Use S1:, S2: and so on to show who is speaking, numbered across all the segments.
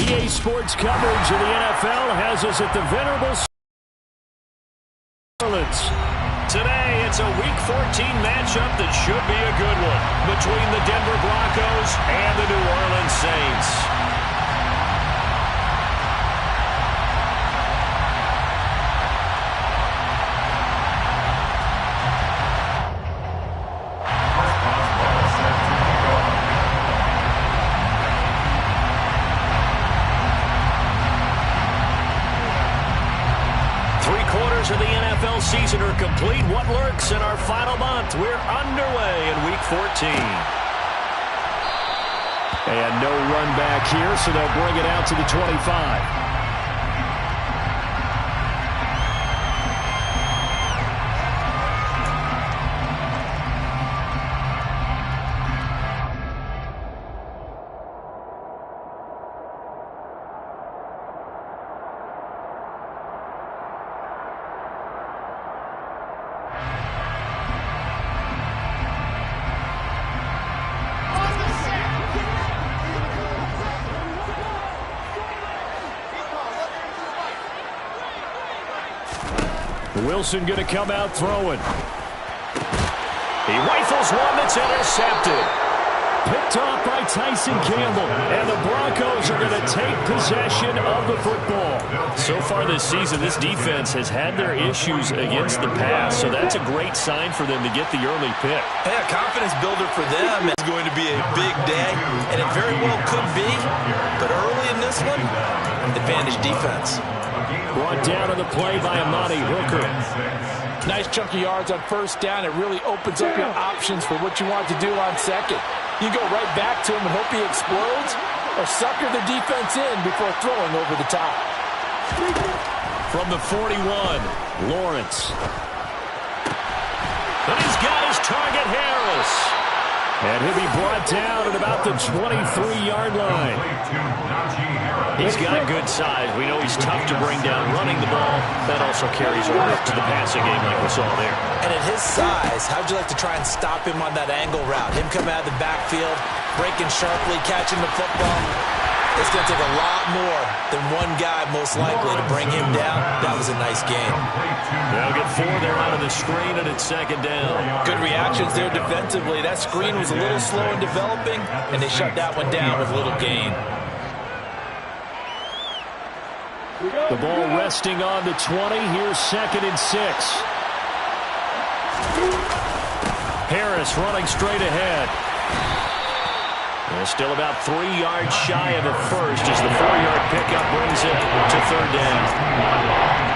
S1: EA Sports coverage of the NFL has us at the venerable Orleans. Today, it's a Week 14 matchup that should be a good one between the Denver Broncos and the New Orleans Saints. Of the NFL season are complete. What lurks in our final month? We're underway in Week 14. And no run back here, so they'll bring it out to the 25. Wilson going to come out throwing. He rifles one that's intercepted. Picked off by Tyson Campbell. And the Broncos are going to take possession of the football. So far this season, this defense has had their issues against the pass. So that's a great sign for them to get the early pick.
S2: Hey, a confidence builder for them. It's going to be a big day. And it very well could be. But early in this one, advantage defense.
S1: Brought down on the play by Amani Hooker.
S3: Nice chunk of yards on first down. It really opens up your options for what you want to do on second. You go right back to him and hope he explodes, or sucker the defense in before throwing over the top.
S1: From the 41, Lawrence. And he's got his target, Harris. And he'll be brought down at about the 23-yard line. He's got good size. We know he's tough to bring down running the ball. That also carries over to the passing game like we saw there.
S2: And at his size, how'd you like to try and stop him on that angle route? Him coming out of the backfield, breaking sharply, catching the football. It's going to take a lot more than one guy, most likely, to bring him down. That was a nice game.
S1: They'll get 4 there out of the screen, and it's second down.
S2: Good reactions there defensively. That screen was a little slow in developing, and they shut that one down with little gain.
S1: The ball resting on the 20. Here's 2nd and 6. Harris running straight ahead. They're still about 3 yards shy of a first as the 4-yard pickup brings it to 3rd down.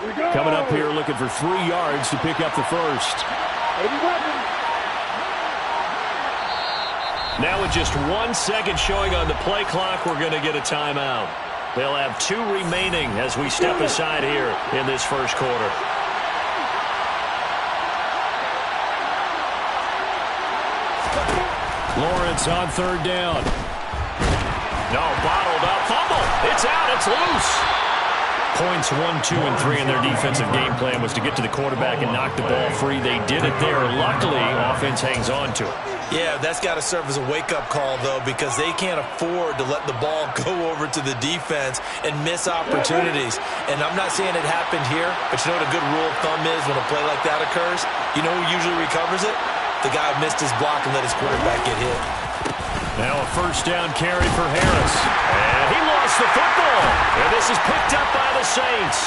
S1: Coming up here looking for 3 yards to pick up the first. Now with just 1 second showing on the play clock, we're going to get a timeout. They'll have 2 remaining as we step aside here in this first quarter. Lawrence on 3rd down. No, bottled up. Fumble. It's out. It's loose. Points 1, 2, and 3 in their defensive game plan was to get to the quarterback and knock the ball free. They did it there. Luckily, offense hangs on to it.
S2: Yeah, that's got to serve as a wake-up call, though, because they can't afford to let the ball go over to the defense and miss opportunities. And I'm not saying it happened here, but you know what a good rule of thumb is when a play like that occurs? You know who usually recovers it? The guy who missed his block and let his quarterback get hit.
S1: Now a 1st down carry for Harris. And he lost the football. And this is picked up by the Saints.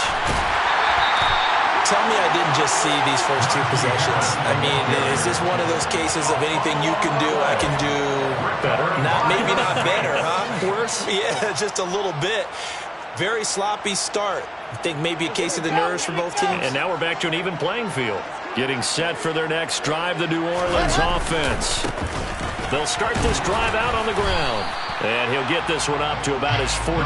S2: Tell me I didn't just see these first 2 possessions. I mean, is this one of those cases of anything you can do, I can do better? Maybe not better, huh? Worse? Yeah, just a little bit. Very sloppy start. I think maybe a case of the nerves for both teams.
S1: And now we're back to an even playing field. Getting set for their next drive, the New Orleans offense. They'll start this drive out on the ground. And he'll get this one up to about his 14.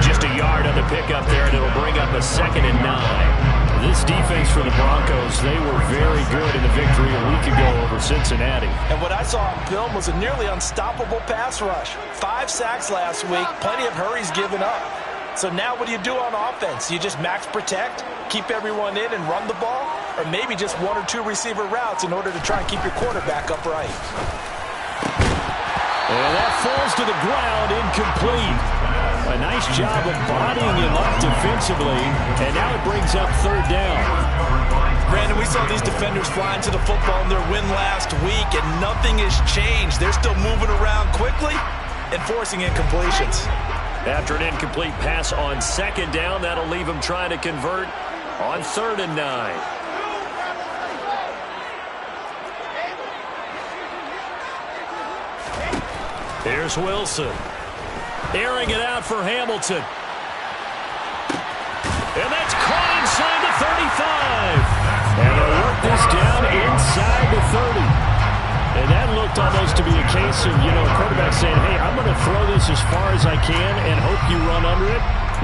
S1: Just a yard on the pickup there, and it'll bring up a 2nd and 9. This defense for the Broncos, they were very good in the victory a week ago over Cincinnati.
S3: And what I saw on film was a nearly unstoppable pass rush. 5 sacks last week, plenty of hurries given up. So now what do you do on offense? You just max protect, keep everyone in and run the ball? Or maybe just 1 or 2 receiver routes in order to try and keep your quarterback upright?
S1: And that falls to the ground, incomplete. A nice job of bodying him up defensively, and now it brings up 3rd down.
S3: Brandon, we saw these defenders flying to the football in their win last week, and nothing has changed. They're still moving around quickly and forcing incompletions.
S1: After an incomplete pass on 2nd down, that'll leave him trying to convert on 3rd and 9. Here's Wilson. Airing it out for Hamilton. And that's caught inside the 35. And they'll work this down inside the 30. And that looked almost to be a case of, a quarterback saying, hey, I'm going to throw this as far as I can and hope you run under it.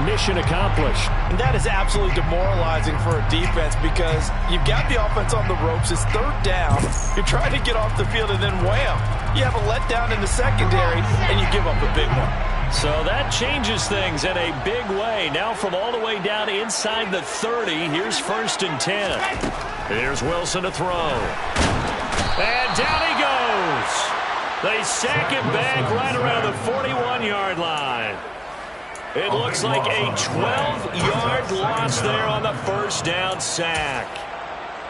S1: Mission accomplished.
S3: And that is absolutely demoralizing for a defense because you've got the offense on the ropes. It's 3rd down. You're trying to get off the field and then wham. You have a letdown in the secondary and you give up a big one.
S1: So that changes things in a big way. Now from all the way down inside the 30, here's 1st and 10. Here's Wilson to throw. And down he goes. They sack him back right around the 41-yard line. It looks like a 12-yard loss there on the 1st down sack.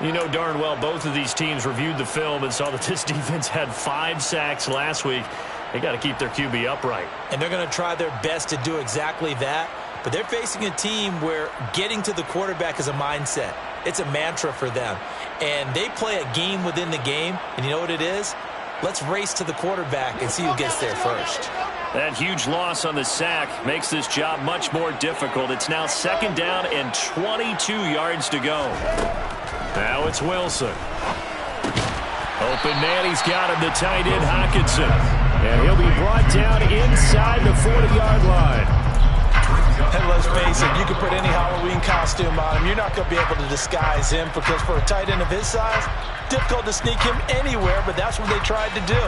S1: You know darn well both of these teams reviewed the film and saw that this defense had 5 sacks last week. They got to keep their QB upright.
S2: And they're going to try their best to do exactly that. But they're facing a team where getting to the quarterback is a mindset. It's a mantra for them. And they play a game within the game. And you know what it is? Let's race to the quarterback and see who gets there first.
S1: That huge loss on the sack makes this job much more difficult. It's now 2nd down and 22 yards to go. Now it's Wilson. Open man, he's got him, the tight end Hockenson. And he'll be brought down inside the 40-yard line.
S3: And let's face it, you can put any Halloween costume on him. You're not going to be able to disguise him because for a tight end of his size, difficult to sneak him anywhere, but that's what they tried to do.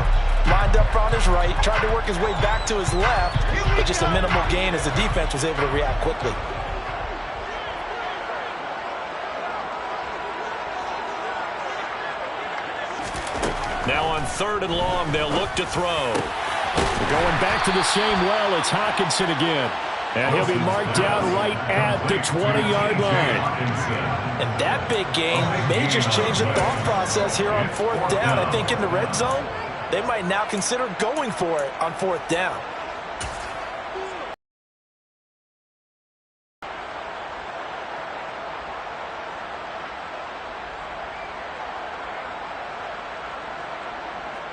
S3: Lined up on his right, tried to work his way back to his left, but just a minimal gain as the defense was able to react quickly.
S1: Now on 3rd and long, they'll look to throw. Going back to the same well, it's Hockenson again. And he'll be marked down right at the 20-yard line.
S3: And that big gain may just change the thought process here on 4th down. I think in the red zone, they might now consider going for it on 4th down.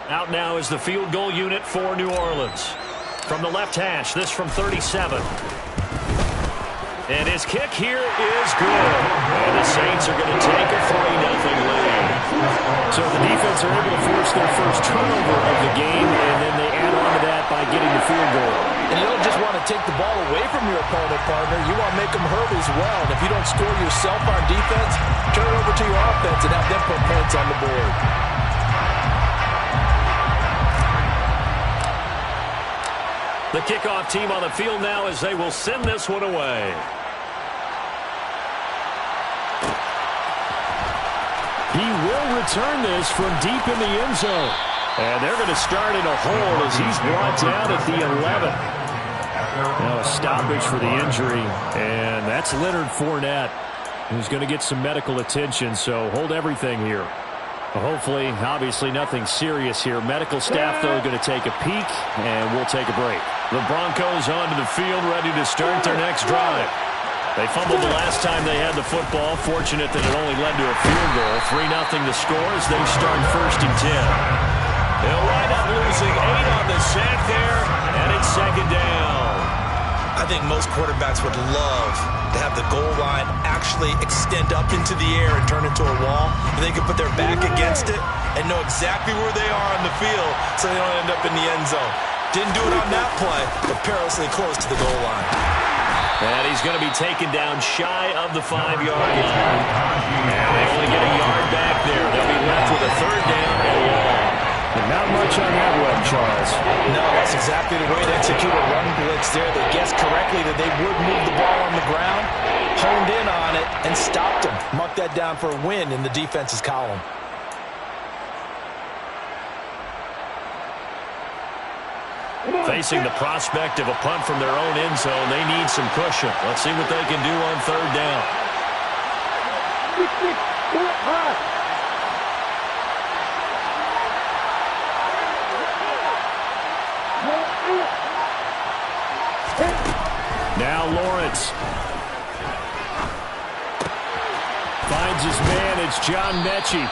S1: Out now is the field goal unit for New Orleans. From the left hash, this from 37. And his kick here is good. And the Saints are going to take a 3-0 lead. So the defense are able to force their first turnover of the game, and then they add on to that by getting the field goal.
S3: And you don't just want to take the ball away from your opponent, partner. You want to make them hurt as well. And if you don't score yourself on defense, turn it over to your offense and have them put points on the board.
S1: The kickoff team on the field now as they will send this one away. He will return this from deep in the end zone. And they're going to start in a hole as he's brought down at the 11. Now a stoppage for the injury, and that's Leonard Fournette, who's going to get some medical attention, so hold everything here. Hopefully, obviously nothing serious here. Medical staff, though, are going to take a peek, and we'll take a break. The Broncos onto the field, ready to start their next drive. They fumbled the last time they had the football. Fortunate that it only led to a field goal. 3-0 the score as they start 1st and 10. They'll wind up losing 8 on the sack there, and it's 2nd down.
S2: I think most quarterbacks would love to have the goal line actually extend up into the air and turn into a wall, and they can put their back against it and know exactly where they are on the field so they don't end up in the end zone. Didn't do it on that play, but perilously close to the goal line.
S1: And he's going to be taken down shy of the 5-yard line. And they only get a yard back there. They'll be left with a 3rd down and long. And not much on that run, Charles.
S3: No, that's exactly the way to execute a run blitz there. They guessed correctly that they would move the ball on the ground, honed in on it, and stopped them. Mark that down for a win in the defense's column.
S1: Facing the prospect of a punt from their own end zone, they need some cushion. Let's see what they can do on 3rd down. Now Lawrence finds his man. It's John Mechie.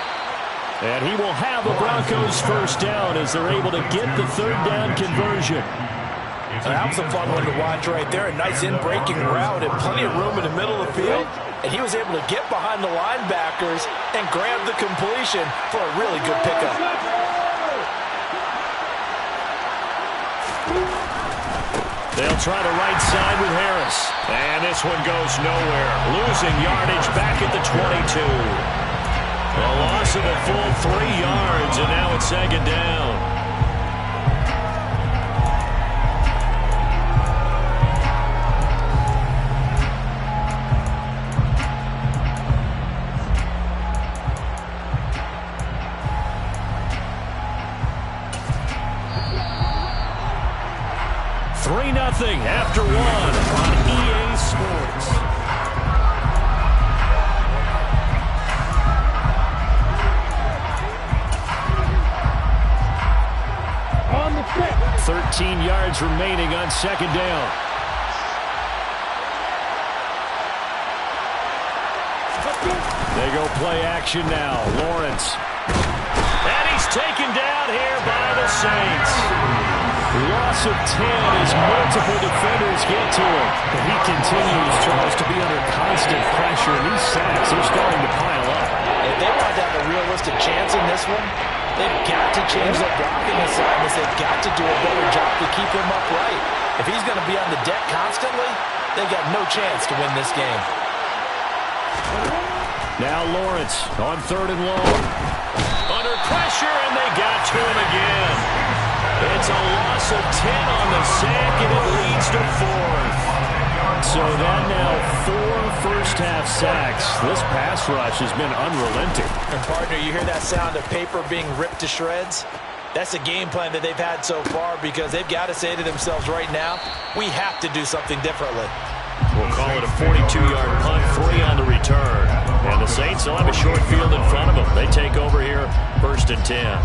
S1: And he will have the Broncos 1st down as they're able to get the 3rd down conversion.
S3: That was a fun one to watch right there. A nice in-breaking route and plenty of room in the middle of the field. And he was able to get behind the linebackers and grab the completion for a really good pickup.
S1: They'll try the right side with Harris. And this one goes nowhere. Losing yardage back at the 22. A loss of a full 3 yards, and now it's 2nd down. Nothing after 1 on EA Sports. On the set. 13 yards remaining on 2nd down. They go play action now. Lawrence. And he's taken down here by the Saints. Loss of 10 as multiple defenders get to him. But he continues, Charles, to be under constant pressure. And these sacks are starting to pile up.
S3: If they want to have a realistic chance in this one, they've got to change their blocking assignments. They've got to do a better job to keep him upright. If he's going to be on the deck constantly, they've got no chance to win this game.
S1: Now Lawrence on 3rd and long. Under pressure, and they got to him again. It's a loss of 10 on the sack, and it leads to 4th. So that now 4 first-half sacks. This pass rush has been unrelenting.
S3: And, partner, you hear that sound of paper being ripped to shreds? That's a game plan that they've had so far because they've got to say to themselves right now, we have to do something differently.
S1: We'll call it a 42-yard punt, 3 on the return. And the Saints will have a short field in front of them. They take over here, 1st and 10.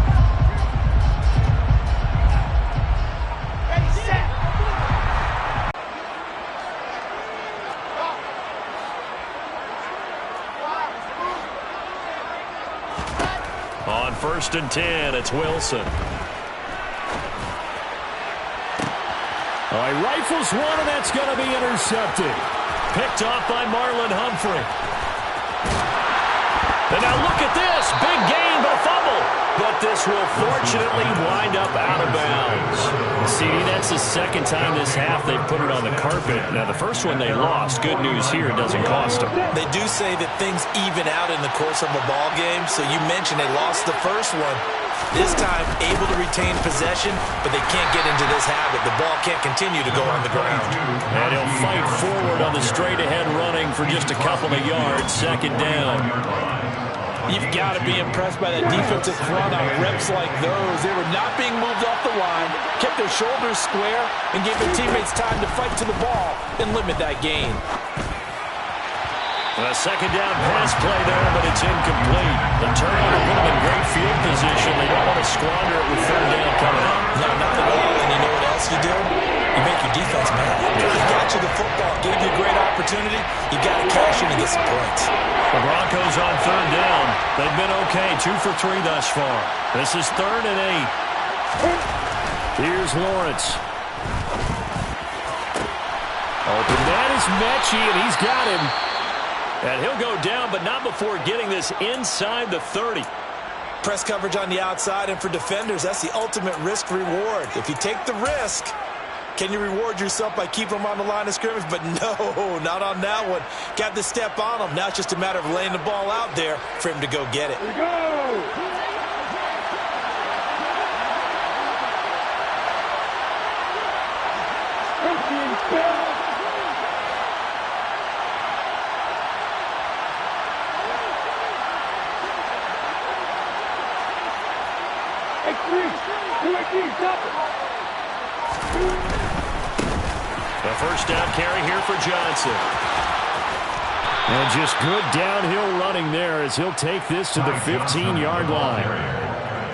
S1: On 1st and 10, it's Wilson. He rifles one, and that's going to be intercepted. Picked off by Marlon Humphrey. And now look at this. Big gain, but a fumble. But this will fortunately wind up out of bounds. CD, that's the second time this half they've put it on the carpet. Now, the first one they lost. Good news here, it doesn't cost them.
S2: They do say that things even out in the course of a ball game. So you mentioned they lost the first one. This time, able to retain possession, but they can't get into this habit. The ball can't continue to go on the ground.
S1: And he'll fight forward on the straight-ahead running for just a couple of yards. Second down.
S3: You've got to be impressed by that defensive front on reps like those. They were not being moved off the line, kept their shoulders square, and gave their teammates time to fight to the ball and limit that gain.
S1: A second down pass play there, but it's incomplete. The turnover put them in great field position. They don't want to squander it with third down coming up.
S2: No, not at all. And you know what else you do? You make your defense mad. He got you the football, gave you a great opportunity. You got to cash in and get some points.
S1: The Broncos on third down. They've been okay, 2 for 3 thus far. This is 3rd and 8. Here's Lawrence. Open man is Mechie, and he's got him. And he'll go down, but not before getting this inside the 30.
S2: Press coverage on the outside, and for defenders, that's the ultimate risk-reward. If you take the risk, can you reward yourself by keeping them on the line of scrimmage? But no, not on that one. Got the step on him. Now it's just a matter of laying the ball out there for him to go get it.
S4: Here we go!
S1: The first down carry here for Johnson. And just good downhill running there as he'll take this to the 15-yard line.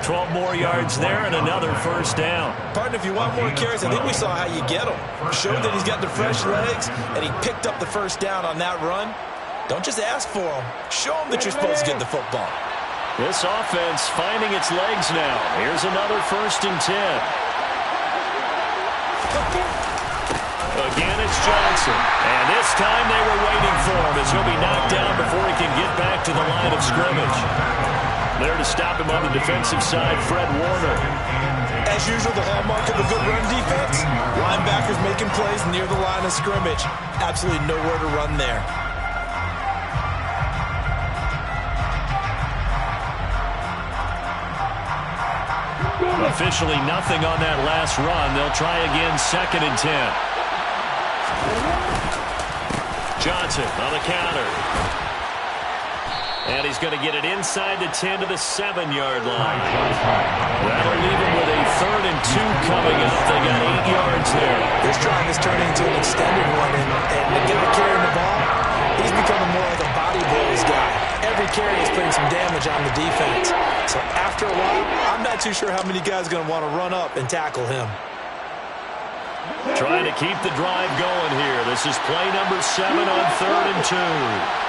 S1: 12 more yards there and another first down.
S2: Partner, if you want more carries, I think we saw how you get them. Showed that he's got the fresh legs, and he picked up the first down on that run. Don't just ask for them. Show them that you're supposed to get the football.
S1: This offense finding its legs now. Here's another 1st and 10. Again, it's Johnson. And this time they were waiting for him as he'll be knocked down before he can get back to the line of scrimmage. There to stop him on the defensive side, Fred Warner.
S2: As usual, the hallmark of a good run defense, linebackers making plays near the line of scrimmage. Absolutely nowhere to run there.
S1: Officially nothing on that last run. They'll try again, 2nd and 10. Johnson on the counter. And he's going to get it inside the 10 to the 7-yard line. That'll leave him with a 3rd and 2 coming up. They got 8 yards there.
S2: This drive is turning into an extended one, and the guy carrying the ball, he's becoming more like a body blows guy. Every carry is putting some damage on the defense. So after a while, I'm not too sure how many guys are going to want to run up and tackle him.
S1: Trying to keep the drive going here. This is play number 7 on 3rd and 2.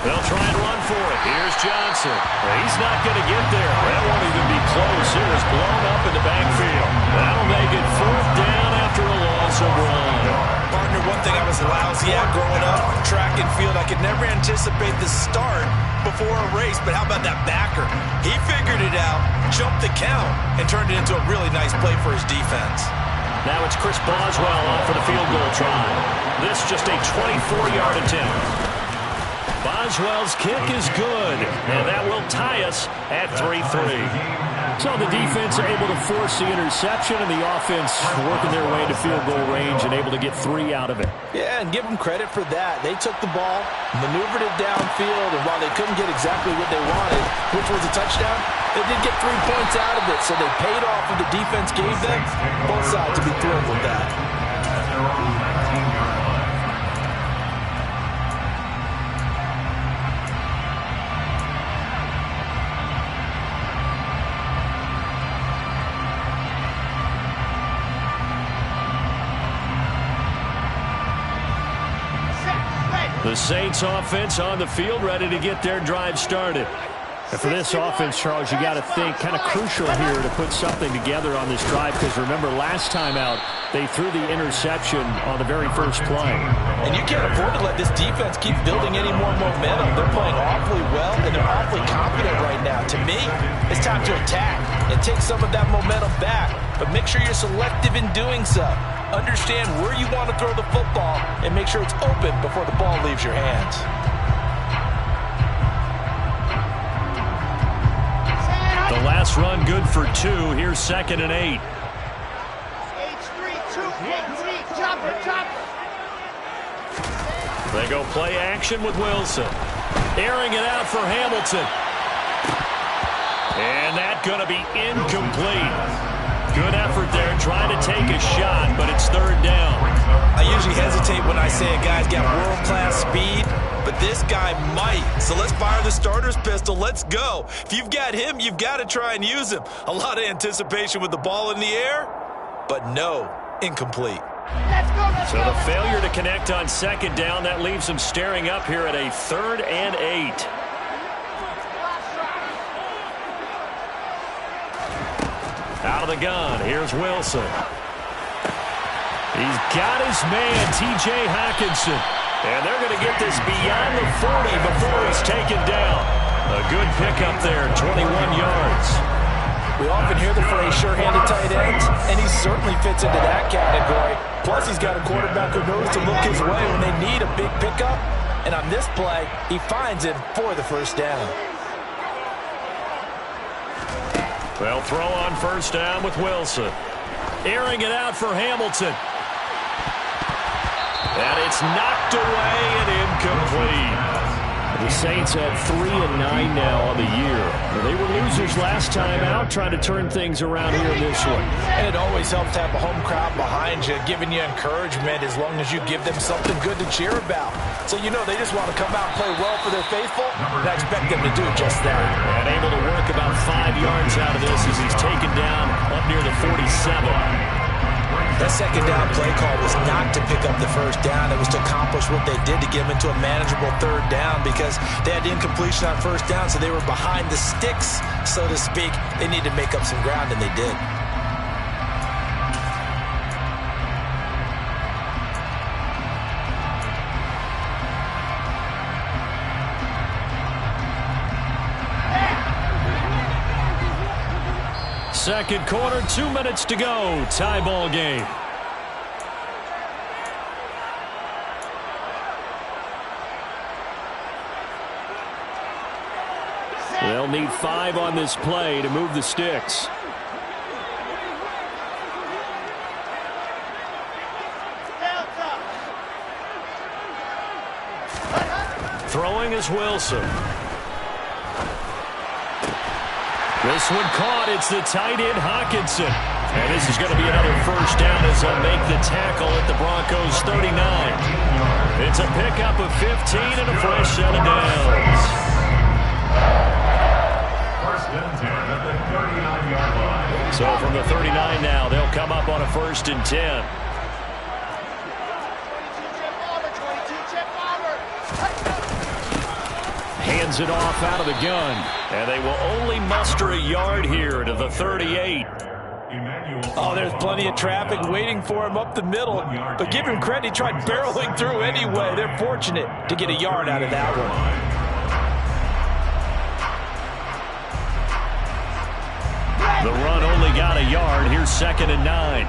S1: They'll try and run for it. Here's Johnson. He's not going to get there. That won't even be close. It was blown up in the backfield. That'll make it 4th down after a loss of 1.
S2: Partner, one thing I was lousy at growing up, track and field, I could never anticipate the start before a race, but how about that backer? He figured it out, jumped the count, and turned it into a really nice play for his defense.
S1: Now it's Chris Boswell on for the field goal try. This just a 24-yard attempt. Boswell's kick is good, and that will tie us at 3-3. So the defense able to force the interception, and the offense working their way into field goal range and able to get 3 out of it.
S3: Yeah, and give them credit for that. They took the ball, maneuvered it downfield, and while they couldn't get exactly what they wanted, which was a touchdown, they did get 3 points out of it, so they paid off what the defense gave them. Both sides to be thrilled with that.
S1: The Saints offense on the field, ready to get their drive started. And for this offense, Charles, you got to think kind of crucial here to put something together on this drive, because remember last time out they threw the interception on the very first play.
S3: And you can't afford to let this defense keep building any more momentum. They're playing awfully well, and they're awfully confident right now. To me, it's time to attack and take some of that momentum back, but make sure you're selective in doing so. Understand where you want to throw the football and make sure it's open before the ball leaves your hands.
S1: The last run good for 2. Here's 2nd and 8. They go play action with Wilson. Airing it out for Hamilton. And that's going to be incomplete. Good effort there trying to take a shot, but it's 3rd down.
S2: I usually hesitate when I say a guy's got world-class speed, but this guy might. So let's fire the starter's pistol. Let's go. If you've got him, you've got to try and use him. A lot of anticipation with the ball in the air, but no, incomplete.
S1: So the failure to connect on 2nd down, that leaves them staring up here at a 3rd and 8. Out of the gun, here's Wilson. He's got his man, T.J. Hockenson. And they're going to get this beyond the 40 before he's taken down. A good pickup there, 21 yards.
S3: We often hear the phrase sure-handed tight ends, and he certainly fits into that category. Plus, he's got a quarterback who knows to look his way when they need a big pickup. And on this play, he finds him for the 1st down.
S1: They'll throw on 1st down with Wilson. Airing it out for Hamilton. And it's knocked away and incomplete. The Saints have 3-9 now on the year. They were losers last time out, trying to turn things around here in this one.
S3: And it always helps to have a home crowd behind you, giving you encouragement as long as you give them something good to cheer about. So you know they just want to come out and play well for their faithful, and I expect them to do just that.
S1: And able to work about 5 yards out of this as he's taken down up near the 47.
S2: That 2nd down play call was not to pick up the 1st down. It was to accomplish what they did to get them into a manageable 3rd down, because they had the incompletion on 1st down, so they were behind the sticks, so to speak. They need to make up some ground, and they did.
S1: Second quarter, 2 minutes to go. Tie ball game. They'll need 5 on this play to move the sticks. Throwing is Wilson. This one caught. It's the tight end, Hockenson. And this is going to be another 1st down as they'll make the tackle at the Broncos 39. It's a pickup of 15 and a fresh set of downs.
S4: 1st and 10 at the 39-yard line.
S1: So from the 39 now, they'll come up on a 1st and 10. Hands it off out of the gun. And they will only muster a yard here to the 38.
S3: Oh, there's plenty of traffic waiting for him up the middle. But give him credit, he tried barreling through anyway. They're fortunate to get a yard out of that one.
S1: The run only got a yard. Here's 2nd and 9.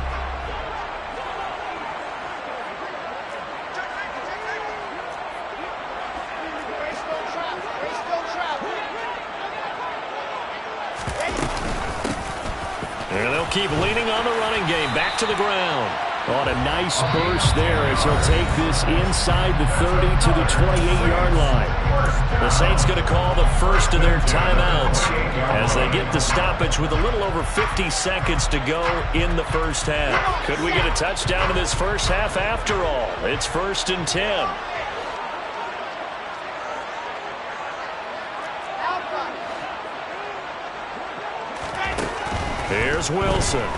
S1: And they'll keep leaning on the running game. Back to the ground. On a nice burst there as he'll take this inside the 30 to the 28-yard line. The Saints going to call the first of their timeouts as they get the stoppage with a little over 50 seconds to go in the 1st half. Could we get a touchdown in this 1st half after all? It's 1st and 10. Here's Wilson.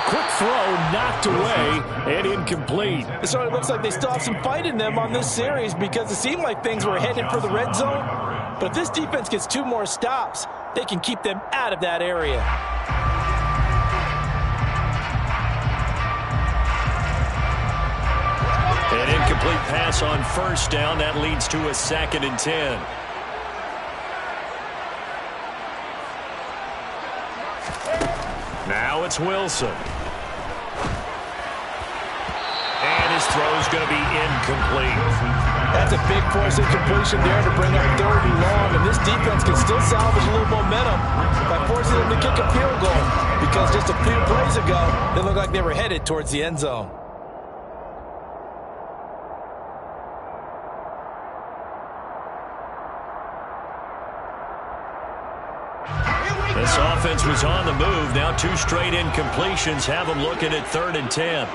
S1: Quick throw knocked away and incomplete.
S3: It sort of looks like they still have some fight in them on this series because it seemed like things were headed for the red zone. But if this defense gets 2 more stops, they can keep them out of that area.
S1: An incomplete pass on first down. That leads to a 2nd and 10. Now it's Wilson. And his throw's going to be incomplete.
S3: That's a big force incompletion there to bring up 3rd and long. And this defense can still salvage a little momentum by forcing them to kick a field goal. Because just a few plays ago, they looked like they were headed towards the end zone.
S1: This offense was on the move. Now 2 straight incompletions have them looking at 3rd and 10.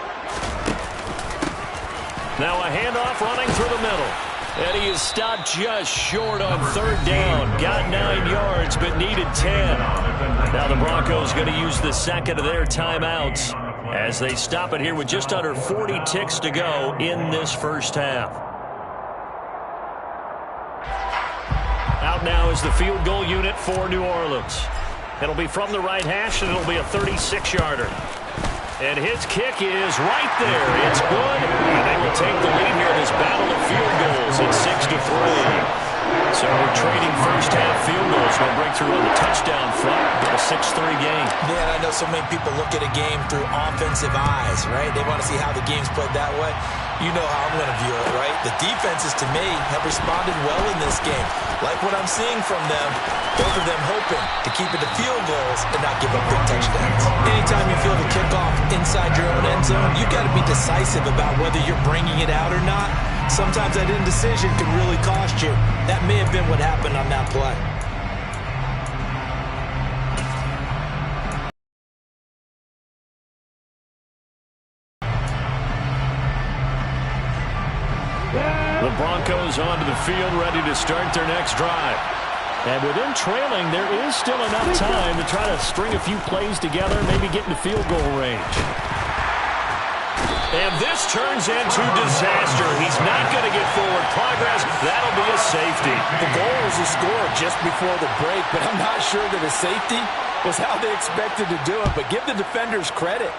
S1: Now a handoff running through the middle. And he is stopped just short on 3rd down. Got 9 yards, but needed 10. Now the Broncos going to use the 2nd of their timeouts as they stop it here with just under 40 ticks to go in this first half. Out now is the field goal unit for New Orleans. It'll be from the right hash, and it'll be a 36-yarder. And his kick is right there. It's good, and they will take the lead here in this battle of field goals at 6-3. So we're trading first-half field goals. We'll break through on the touchdown front. A 6-3 game.
S2: Man, I know so many people look at a game through offensive eyes, right? They want to see how the game's played that way. You know how I'm going to view it, right? The defenses, to me, have responded well in this game. Like what I'm seeing from them, both of them hoping to keep it to field goals and not give up big touchdowns. Anytime you feel the kickoff inside your own end zone, you've got to be decisive about whether you're bringing it out or not. Sometimes that indecision can really cost you. That may have been what happened on that play.
S1: The Broncos onto the field, ready to start their next drive. And with them trailing, there is still enough time to try to string a few plays together, maybe get into field goal range. And this turns into disaster. He's not going to get forward progress. That'll be a safety.
S3: The goal was to score just before the break, but I'm not sure that a safety was how they expected to do it. But give the defenders credit.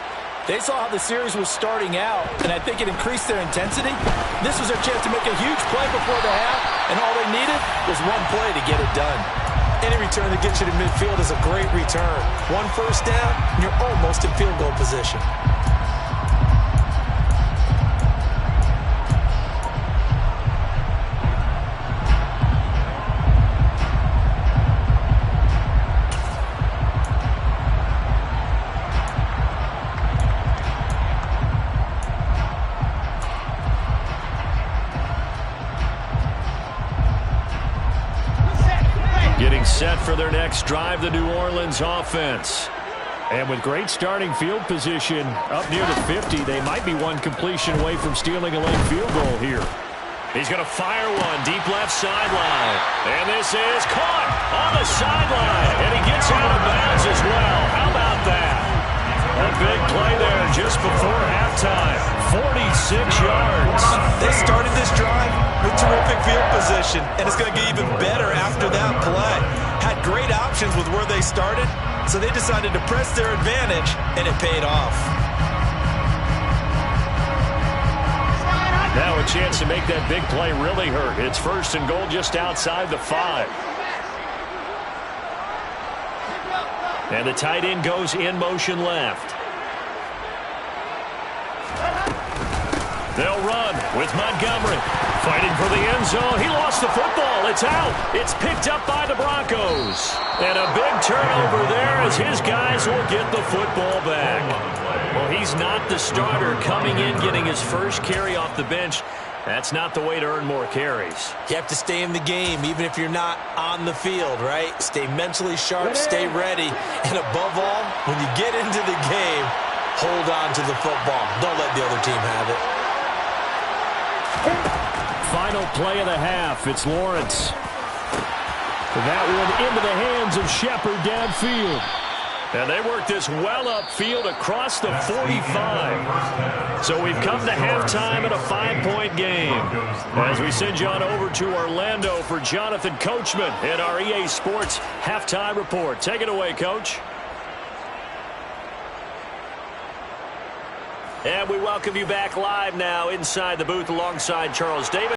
S3: They saw how the series was starting out, and I think it increased their intensity. This was their chance to make a huge play before the half, and all they needed was one play to get it done.
S2: Any return that gets you to midfield is a great return. 1 first down, and you're almost in field goal position.
S1: Getting set for their next drive, the New Orleans offense. And with great starting field position up near the 50, they might be one completion away from stealing a late field goal here. He's going to fire one deep left sideline. And this is caught on the sideline. And he gets out of bounds as well. How about that? A big play there just before halftime. 46 yards.
S2: They started this drive with terrific field position, and it's going to get even better after that play. Had great options with where they started, so they decided to press their advantage, and it paid off.
S1: Now a chance to make that big play really hurt. It's 1st and goal just outside the 5. And the tight end goes in motion left. They'll run with Montgomery. Fighting for the end zone. He lost the football. It's out. It's picked up by the Broncos. And a big turnover there as his guys will get the football back. Well, he's not the starter coming in, getting his first carry off the bench. That's not the way to earn more carries.
S2: You have to stay in the game, even if you're not on the field, right? Stay mentally sharp, stay ready. And above all, when you get into the game, hold on to the football. Don't let the other team have it.
S1: Final play of the half. It's Lawrence. That one into the hands of Shepard downfield. And they work this well upfield across the 45. So we've come to halftime in a 5-point game. As we send you on over to Orlando for Jonathan Coachman in our EA Sports Halftime Report. Take it away, Coach. And we welcome you back live now inside the booth alongside Charles Davis.